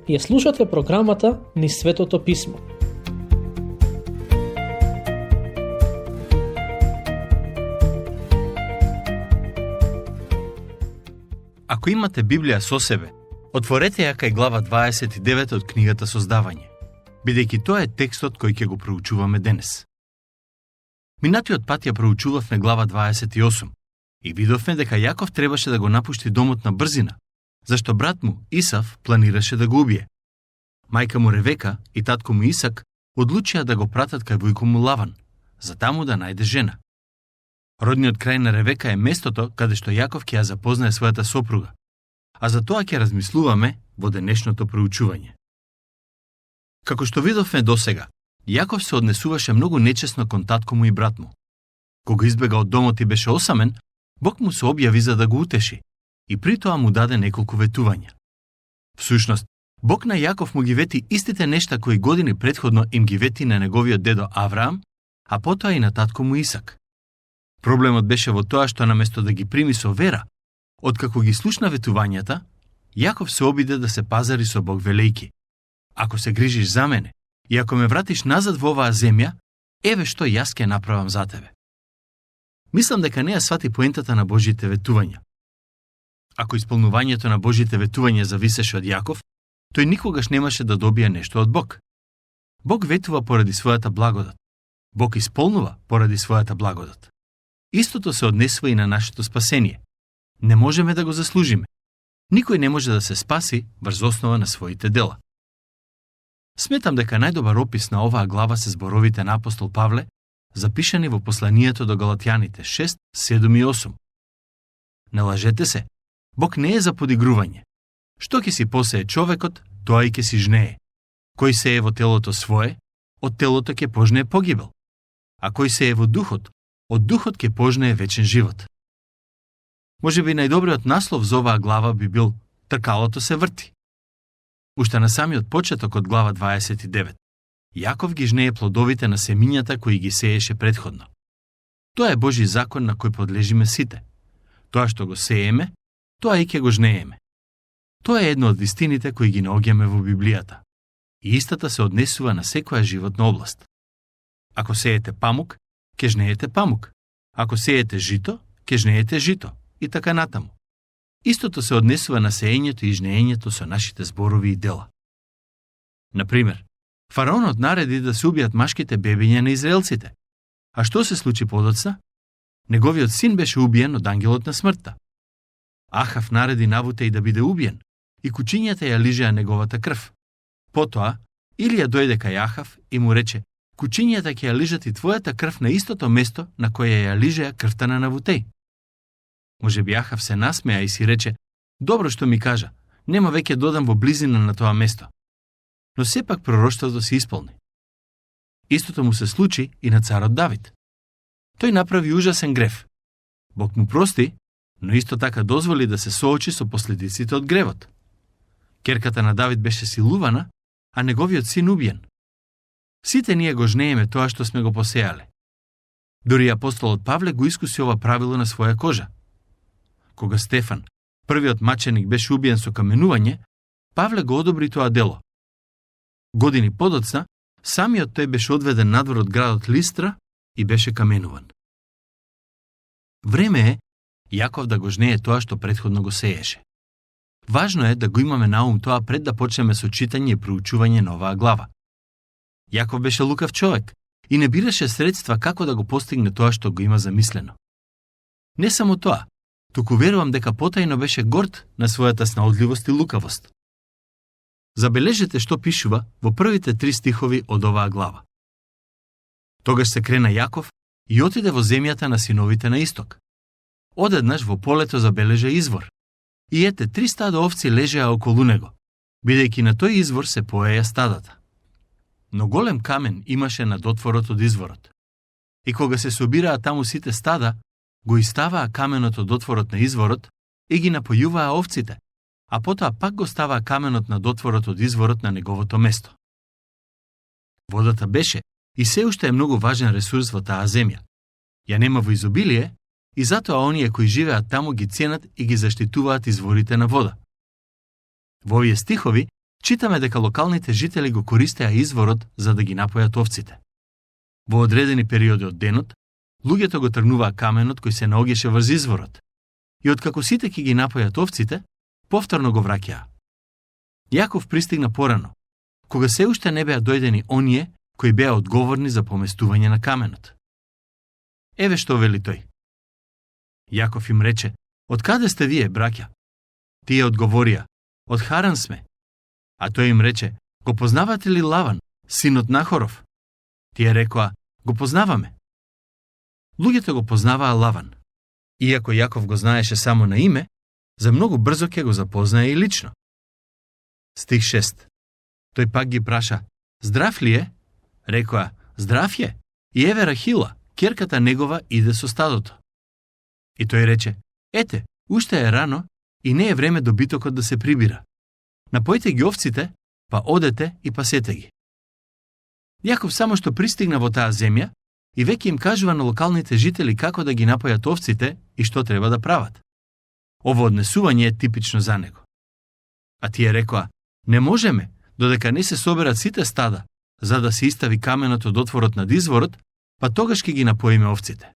Ја слушате програмата Низ Светото Писмо. Ако имате Библија со себе, отворете ја кај глава 29 од книгата Создавање, бидејќи тоа е текстот кој ќе го проучуваме денес. Минатиот пат ја проучувавме глава 28 и видовме дека Јаков требаше да го напушти домот на брзина, зашто брат му Исав планираше да го убие. Мајка му Ревека и татко му Исак одлучија да го пратат кај војко му Лаван, за таму да најде жена. Родниот крај на Ревека е местото каде што Јаков ќе ја запознае својата сопруга, а за тоа ќе размислуваме во денешното проучување. Како што видовме досега, Јаков се однесуваше многу нечесно кон татко му и брат му. Кога избега од домот и беше осамен, Бог му се објави за да го утеши и при тоа му даде неколку ветувања. Всушност, Бог на Јаков му ги вети истите нешта кои години претходно им ги вети на неговиот дедо Авраам, а потоа и на татко му Исак. Проблемот беше во тоа што наместо да ги прими со вера, откако ги слушна ветувањата, Јаков се обиде да се пазари со Бог велејки: ако се грижиш за мене и ако ме вратиш назад во оваа земја, еве што јас ќе направам за тебе. Мислам дека не ја свати поентата на Божите ветувања. Ако исполнувањето на Божите ветувања зависеше од Јаков, тој никогаш немаше да добие нешто од Бог. Бог ветува поради својата благодат. Бог исполнува поради својата благодат. Истото се однесува и на нашето спасение. Не можеме да го заслужиме. Никој не може да се спаси врз основа на своите дела. Сметам дека најдобар опис на оваа глава се зборовите на апостол Павле, запишани во посланието до Галатјаните 6, 7 и 8. Не лажете се, Бог не е за подигрување. Што ќе си посее човекот, тоа и ќе си жнее. Кој се е во телото свое, од телото ќе пожнее погибел. А кој се е во духот, од духот ќе пожнее вечен живот. Можеби најдобриот наслов за оваа глава би бил "Тркалото се врти". Уште на самиот почеток од глава 29, Јаков ги жнее плодовите на семињата кои ги сееше претходно. Тоа е Божи закон на кој подлежиме сите. Тоа што го сееме, тоа и ќе го жнееме. Тоа е едно од вистините кои ги наоѓаме во Библијата. И истата се однесува на секоја животна област. Ако сеете памук, ќе жнеете памук. Ако сеете жито, ќе жнеете жито. И така натаму. Истото се однесува на сеењето и жнеењето со нашите зборови и дела. Например, фараонот нареди да се убијат машките бебиња на израелците. А што се случи подоцна? Неговиот син беше убиен од ангелот на смртта. Ахав нареди Навутеј да биде убиен и кучињата ја лижеа неговата крв. Потоа, Илија дојде кај Ахав и му рече: кучињата ќе ја лижат и твојата крв на истото место на кое ја лижеа крвта на Навутеј. Можеби Ахав се насмеа и си рече: добро што ми кажа, нема веќе додам во близина на тоа место. Но сепак пророштвото се исполни. Истото му се случи и на царот Давид. Тој направи ужасен грев. Бог му прости, но исто така дозволи да се соочи со последиците од гревот. Керката на Давид беше силувана, а неговиот син убиен. Сите ние го жнееме тоа што сме го посеале. Дори апостолот Павле го искуси ова правило на своја кожа. Кога Стефан, првиот маченик, беше убиен со каменување, Павле го одобри тоа дело. Години подоцна, самиот тој беше одведен надвор од градот Листра и беше каменуван. Време е Јаков да го жнее тоа што претходно го сееше. Важно е да го имаме на ум тоа пред да почнеме со читање и проучување на оваа глава. Јаков беше лукав човек и не бираше средства како да го постигне тоа што го има замислено. Не само тоа, туку верувам дека потајно беше горд на својата снаодливост и лукавост. Забележете што пишува во првите 3 стихови од оваа глава. Тогаш се крена Јаков и отиде во земјата на синовите на исток. Одеднаш во полето забележа извор. И ете, 3 стада овци лежеа околу него, бидејќи на тој извор се поеја стадата. Но голем камен имаше над отворот од изворот. И кога се собираа таму сите стада, го иставаа каменот од отворот на изворот и ги напојуваа овците, а потоа пак го ставаа каменот над отворот од изворот на неговото место. Водата беше и се уште е многу важен ресурс во таа земја. Ја нема во изобилие и затоа оние кои живеат таму ги ценат и ги заштитуваат изворите на вода. Во овие стихови читаме дека локалните жители го користеа изворот за да ги напојат овците. Во одредени периоди од денот, луѓето го тргнуваа каменот кој се наоѓаше врз изворот. И откако сите ќе ги напојат овците, повторно го враќаа. Јаков пристигна порано, кога се уште не беа дојдени оние кои беа одговорни за поместување на каменот. Еве што вели тој. Јаков им рече: "Од каде сте вие, браќа?" Тие одговорија: "Од Харан сме." А тој им рече: "Го познавате ли Лаван, синот Нахоров?" Тие рекоа: "Го познаваме." Луѓето го познаваа Лаван. Иако Јаков го знаеше само на име, за многу брзо ќе го запознае и лично. Стих 6. Тој пак ги праша: "Здрав ли е?" Рекоа: "Здрав е. И еве Рахила, ќерката негова, иде со стадото." И тој рече: "Ете, уште е рано и не е време добитокот да се прибира. Напојте ги овците, па одете и пасете ги." Јаков само што пристигна во таа земја и веќе им кажува на локалните жители како да ги напојат овците и што треба да прават. Ово однесување е типично за него. А тие рекоа: "Не можеме, додека не се соберат сите стада, за да се истави каменот од отворот над изворот, па тогаш ќе ги напоиме овците."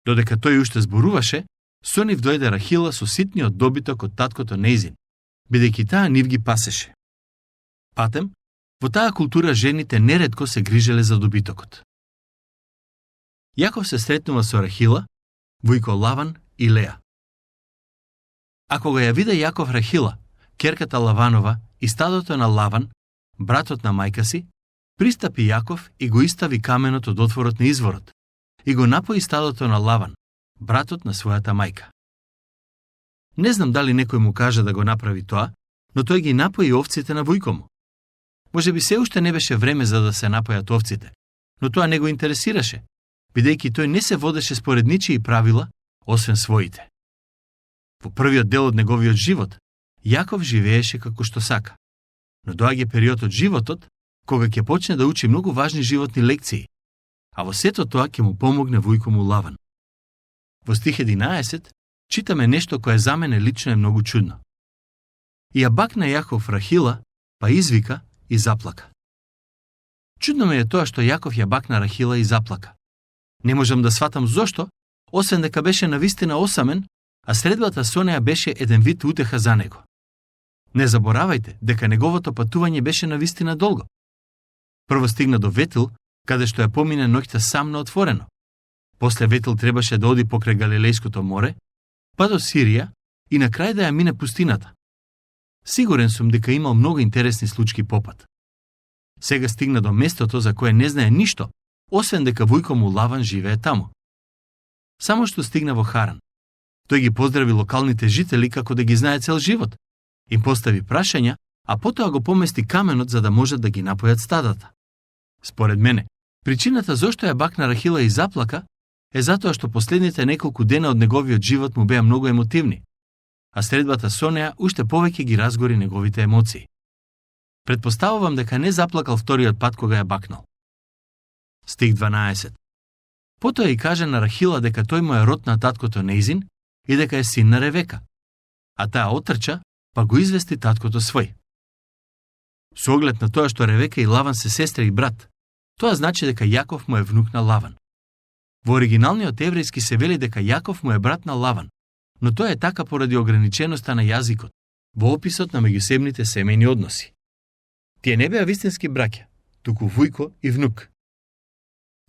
Додека тој уште зборуваше, со нив дојде Рахила со ситниот добиток од таткото нејзин, бидејќи таа нив ги пасеше. Патем, во таа култура жените неретко се грижеле за добитокот. Јаков се сретнува со Рахила, војко Лаван и Леа. А кога ја виде Јаков Рахила, ќерката Лаванова и стадото на Лаван, братот на мајка си, пристапи Јаков и го истави каменот од отворот на изворот и го напои стадото на Лаван, братот на својата мајка. Не знам дали некој му кажа да го направи тоа, но тој ги напои овците на војко му. Може би се уште не беше време за да се напојат овците, но тоа не го интересираше, бидејќи тој не се водеше според ничии правила, освен своите. Во првиот дел од неговиот живот, Јаков живееше како што сака, но доаѓа период од животот кога ќе почне да учи многу важни животни лекции, а во сето тоа ќе му помогне војко му Лаван. Во стих 11 читаме нешто кое за мене лично е многу чудно. И ја бакна Јаков Рахила, па извика и заплака. Чудно ми е тоа што Јаков ја бакна Рахила и заплака. Не можам да сватам зошто, освен дека беше навистина осамен, а средбата со неа беше еден вид утеха за него. Не заборавајте дека неговото патување беше навистина долго. Прво стигна до Ветил, каде што ја помине ноќта сам на отворено. После Ветил требаше да оди покрај Галилејското море, па до Сирија и на крај да ја мине пустината. Сигурен сум дека имал многу интересни случки по пат. Сега стигна до местото за кое не знае ништо, освен дека војко му Лаван живее таму. Само што стигна во Харан, тој ги поздрави локалните жители како да ги знае цел живот, им постави прашања, а потоа го помести каменот за да можат да ги напојат стадата. Според мене, причината зошто ја бакна Рахила и заплака е затоа што последните неколку дена од неговиот живот му беа многу емотивни, а средбата со неа уште повеќе ги разгори неговите емоции. Предпоставувам дека не заплакал вториот пат кога ја бакнал. Стих 12. Потоа и каже на Рахила дека тој му е род на таткото нејзин и дека е син на Ревека, а таа отрча, па го извести таткото свој. Со оглед на тоа што Ревека и Лаван се сестра и брат, тоа значи дека Јаков му е внук на Лаван. Во оригиналниот еврејски се вели дека Јаков му е брат на Лаван, но тоа е така поради ограниченоста на јазикот, во описот на меѓусебните семејни односи. Тие не беа вистински браќа, туку војко и внук.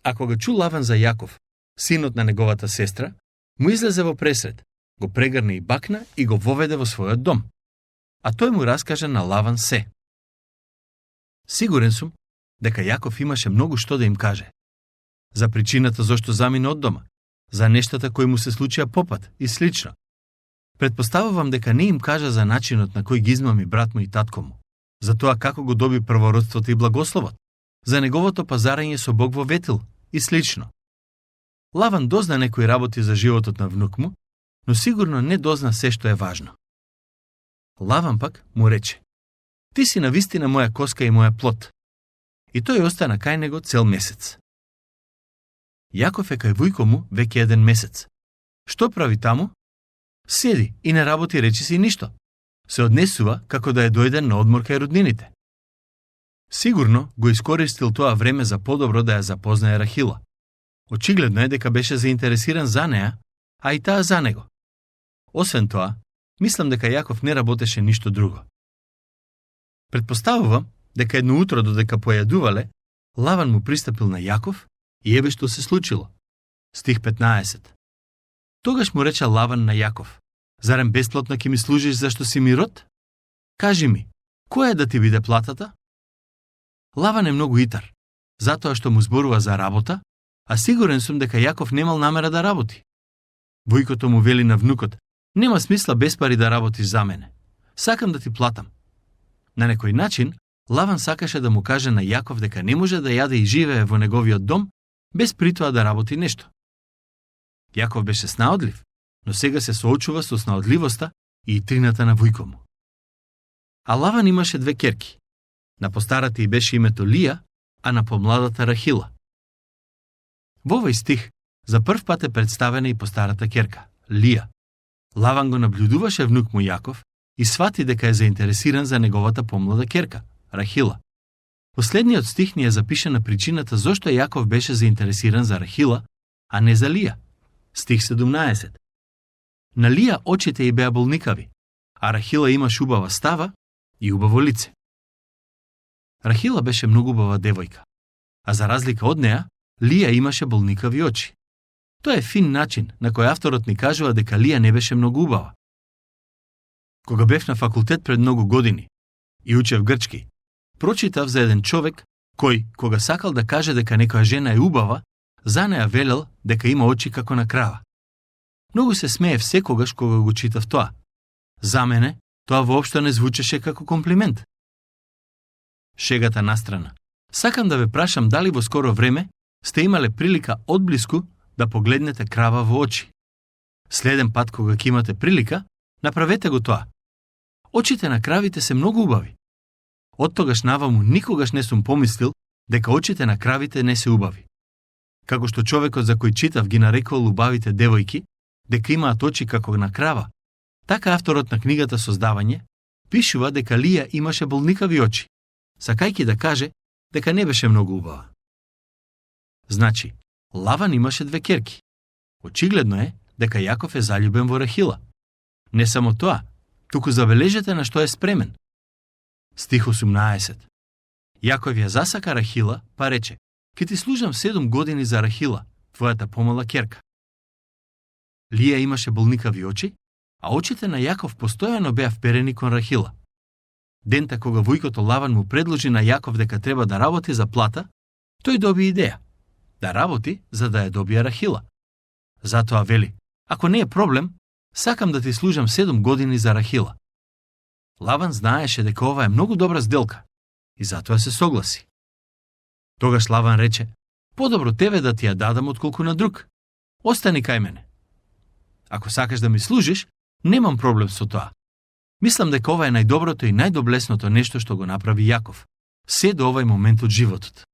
А кога чу Лаван за Јаков, синот на неговата сестра, му излезе во пресред, го прегрна и бакна и го воведе во својот дом. А тој му раскаже на Лаван се. Сигурен сум дека Јаков имаше многу што да им каже. За причината зошто замина од дома, за нештата кои му се случија попат и слично. Предпоставувам дека не им кажа за начинот на кој ги измами брат му и татко му, за тоа како го доби првородството и благословот, за неговото пазарање со Бог во Ветил и слично. Лаван дозна некои работи за животот на внук му, но сигурно не дозна се што е важно. Лаван пак му рече: "Ти си навистина моја коска и моја плот." И тој остана кај него цел месец. Јаков е кај војко му веќе еден месец. Што прави таму? Седи и не работи речиси ништо. се однесува како да е дојден на одмор кај роднините. Сигурно го искористил тоа време за подобро да ја запознае Рахила. Очигледно е дека беше заинтересиран за неа, а и таа за него. Освен тоа, мислам дека Јаков не работеше ништо друго. Предпоставувам дека едно утро додека појадувале, Лаван му пристапил на Јаков и еве што се случило. Стих 15. Тогаш му рече Лаван на Јаков: зарем бесплатно ќе ми служиш зашто си ми род? Кажи ми, која е да ти биде платата? Лаван е многу итар, затоа што му зборува за работа, а сигурен сум дека Јаков немал намера да работи. Војкото му вели на внукот: нема смисла без пари да работиш за мене. Сакам да ти платам. На некој начин, Лаван сакаше да му каже на Јаков дека не може да јаде и живее во неговиот дом, без при тоа да работи нешто. Јаков беше снаодлив, но сега се соочува со снаодливоста и трината на војко му. А Лаван имаше две керки. На постарата ѝ беше името Лија, а на помладата Рахила. Во овој стих за прв пат е представена и постарата керка, Лија. Лаван го наблюдуваше внук му Јаков и свати дека е заинтересиран за неговата помлада керка, Рахила. Последниот стих ни е запишана причината зошто Јаков беше заинтересиран за Рахила, а не за Лија. Стих 17. На Лија очите ѝ беа болникави, а Рахила имаш убава става и убаво лице. Рахила беше многу убава девојка, а за разлика од неа, Лија имаше болникави очи. Тоа е фин начин на кој авторот ни кажува дека Лија не беше многу убава. Кога бев на факултет пред многу години и учев грчки, прочитав за еден човек кој, кога сакал да каже дека некоја жена е убава, за неа велел дека има очи како на крава. Многу се смеев секогаш кога го читав тоа. За мене, тоа воопшто не звучеше како комплимент. Шегата настрана. Сакам да ве прашам дали во скоро време сте имале прилика одблиску да погледнете крава во очи. Следен пат кога ќе имате прилика, направете го тоа. Очите на кравите се многу убави. Од тогаш наваму никогаш не сум помислил дека очите на кравите не се убави. Како што човекот за кој читав ги нарекувал убавите девојки, дека имаат очи како на крава, така авторот на книгата Создавање пишува дека Лија имаше болникави очи, сакајќи да каже дека не беше многу убава. Значи, Лаван имаше две керки. Очигледно е дека Јаков е заљубен во Рахила. Не само тоа, туку забележете на што е спремен. Стих 18. Јаков ја засака Рахила, па рече: ќе ти служам 7 години за Рахила, твојата помала керка. Лија имаше болникави очи, а очите на Јаков постојано беа вперени кон Рахила. Дента кога војкото Лаван му предложи на Јаков дека треба да работи за плата, тој доби идеја да работи за да ја добија Рахила. Затоа вели: ако не е проблем, сакам да ти служам 7 години за Рахила. Лаван знаеше дека ова е многу добра сделка и затоа се согласи. Тогаш Лаван рече: подобро тебе да ти ја дадам отколку на друг. Остани кај мене. Ако сакаш да ми служиш, немам проблем со тоа. Мислам дека ова е најдоброто и најдоблесното нешто што го направи Јаков, се до овај момент од животот.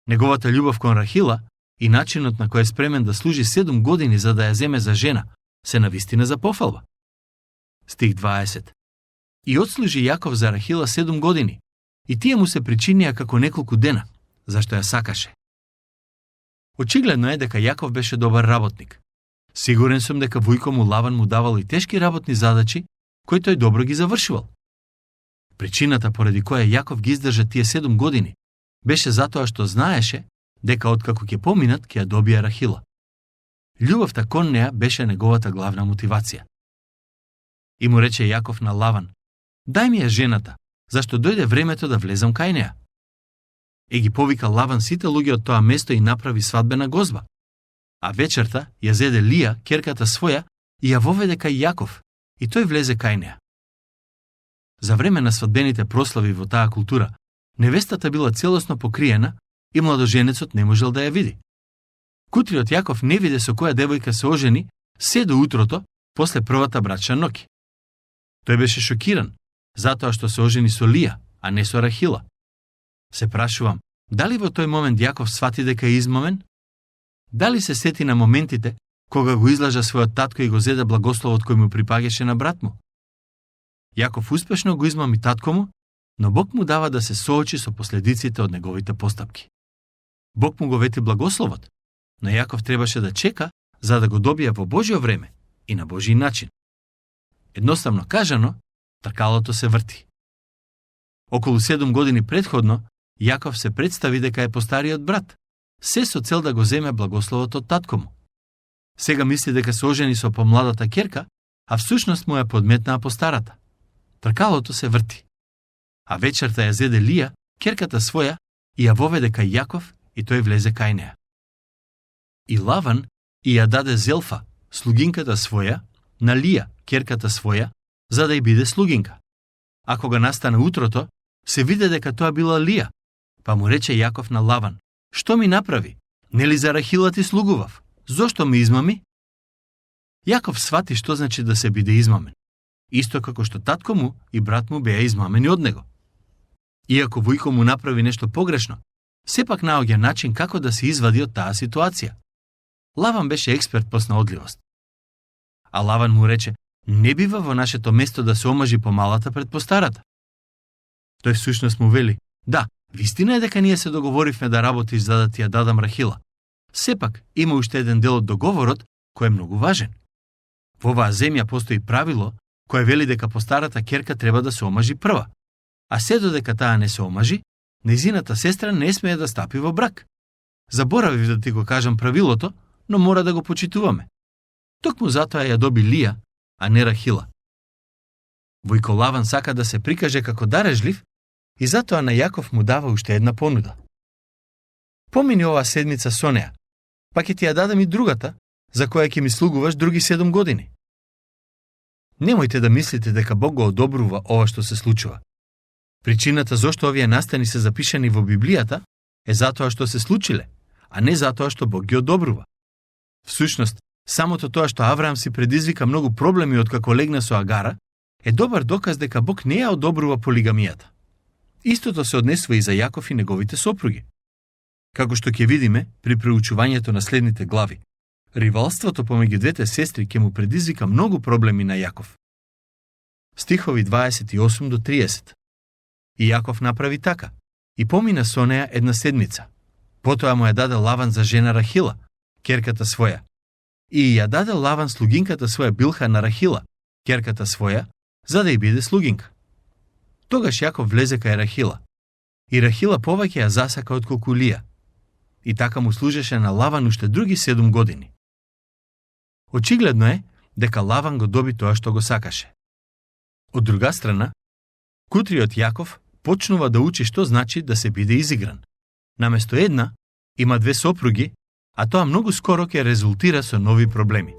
Неговата љубов кон Рахила и начинот на кој е спремен да служи 7 години за да ја земе за жена, се навистина за пофалба. Стих 20. И отслужи Јаков за Рахила 7 години, и тие му се причинија како неколку дена, зашто ја сакаше. Очигледно е дека Јаков беше добар работник. Сигурен сум дека војко му Лаван му давал и тешки работни задачи, кои тој добро ги завршувал. Причината поради која Јаков ги издржа тие 7 години беше затоа што знаеше дека откако ќе поминат ќе ја добија Рахила. Љубовта кон неа беше неговата главна мотивација. И му рече Јаков на Лаван: дај ми ја жената, зашто дојде времето да влезам кај неа. И ги повика Лаван сите луѓе од тоа место и направи свадбена гозба. А вечерта ја зеде Лија, керката своја, и ја воведе кај Јаков, и тој влезе кај неа. За време на свадбените прослави во таа култура, невестата била целосно покриена и младоженецот не можел да ја види. Кутриот Јаков не виде со која девојка се ожени се до утрото после првата брачна ноќ. Тој беше шокиран, затоа што се ожени со Лија, а не со Рахила. Се прашувам, дали во тој момент Јаков свати дека е измамен? Дали се сети на моментите кога го излажа својот татко и го зеде благословот кој му припагаше на брат му? Јаков успешно го измами татко му, но Бог му дава да се соочи со последиците од неговите постапки. Бог му го вети благословот, но Јаков требаше да чека за да го добие во Божјо време и на Божји начин. Едноставно кажано, тркалото се врти. Околу 7 години предходно, Јаков се представи дека е постариот брат, се со цел да го земе благословот од татко му. Сега мисли дека се ожени со помладата ќерка, а всушност му ја подметнаа постарата. Тркалото се врти. А вечерта ја зеде Лија, ќерката своја, и ја воведе кај Јаков и тој влезе кај неа. И Лаван и ја даде Зелфа, слугинката своја, на Лија, ќерката своја, за да ја биде слугинка. А кога настана утрото, се виде дека тоа била Лија, па му рече Јаков на Лаван: "Што ми направи? Нели за Рахила ти слугував? Зошто ме измами?" Јаков свати што значи да се биде измамен, исто како што татко му и брат му беа измамени од него. Иако Војко му направи нешто погрешно, сепак наоѓа начин како да се извади од таа ситуација. Лаван беше експерт по снаодливост. А Лаван му рече: "Не бива во нашето место да се омажи помалата пред постарата." Тој всушност му вели: "Да, вистина е дека ние се договоривме да работиш за да ти ја дадам Рахила. Сепак има уште еден дел од договорот кој е многу важен. Во оваа земја постои правило кое вели дека постарата ќерка треба да се омажи прва, а се додека таа не се омажи, нејзината сестра не смее да стапи во брак. Заборавив да ти го кажам правилото, но мора да го почитуваме. Токму затоа ја доби Лија, а не Рахила." Војко Лаван сака да се прикаже како дарежлив и затоа на Јаков му дава уште една понуда. "Помини оваа седмица со неа, па ќе ти ја дадам и другата, за која ќе ми слугуваш други 7 години." Немојте да мислите дека Бог го одобрува ова што се случува. Причината зошто овие настани се запишани во Библијата е затоа што се случиле, а не затоа што Бог ги одобрува. Всушност, самото тоа што Авраам си предизвика многу проблеми откако легна со Агара, е добар доказ дека Бог не ја одобрува полигамијата. Истото се однесува и за Јаков и неговите сопруги. Како што ќе видиме при преучувањето на следните глави, ривалството помеѓу двете сестри ќе му предизвика многу проблеми на Јаков. Стихови 28 до 30. И Јаков направи така, и помина со неа една седмица. Потоа му ја даде Лаван за жена Рахила, ќерката своја. И ја даде Лаван слугинката своја Билха на Рахила, ќерката своја, за да ја биде слугинка. Тогаш Јаков влезе кај Рахила. И Рахила повеќе ја засака отколку Лија. И така му служеше на Лаван уште други 7 години. Очигледно е дека Лаван го доби тоа што го сакаше. Од друга страна, кутриот Јаков почнува да учи што значи да се биде изигран. Наместо една, има 2 сопруги, а тоа многу скоро ќе резултира со нови проблеми.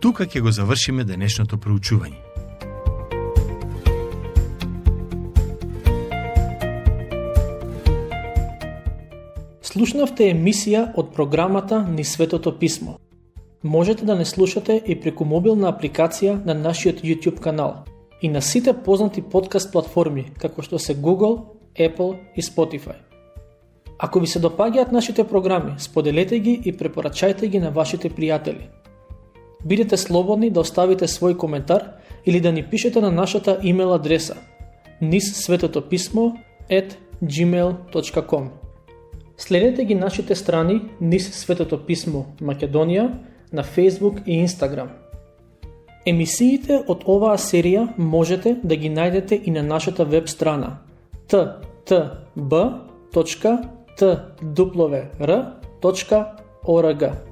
Тука ќе го завршиме денешното проучување. Слушнавте емисија од програмата Низ Светото Писмо. Можете да не слушате и преку мобилна апликација на нашиот YouTube канал и на сите познати подкаст платформи, како што се Google, Apple и Spotify. Ако ви се допаѓаат нашите програми, споделете ги и препорачајте ги на вашите пријатели. Бидете слободни да оставите свој коментар или да ни пишете на нашата имейл адреса nizsvetopismo@gmail.com. Следете ги нашите страни Низ Светото Писмо Македонија на Facebook и Instagram. Емисиите од оваа серија можете да ги најдете и на нашата веб страна ttb.twr.org.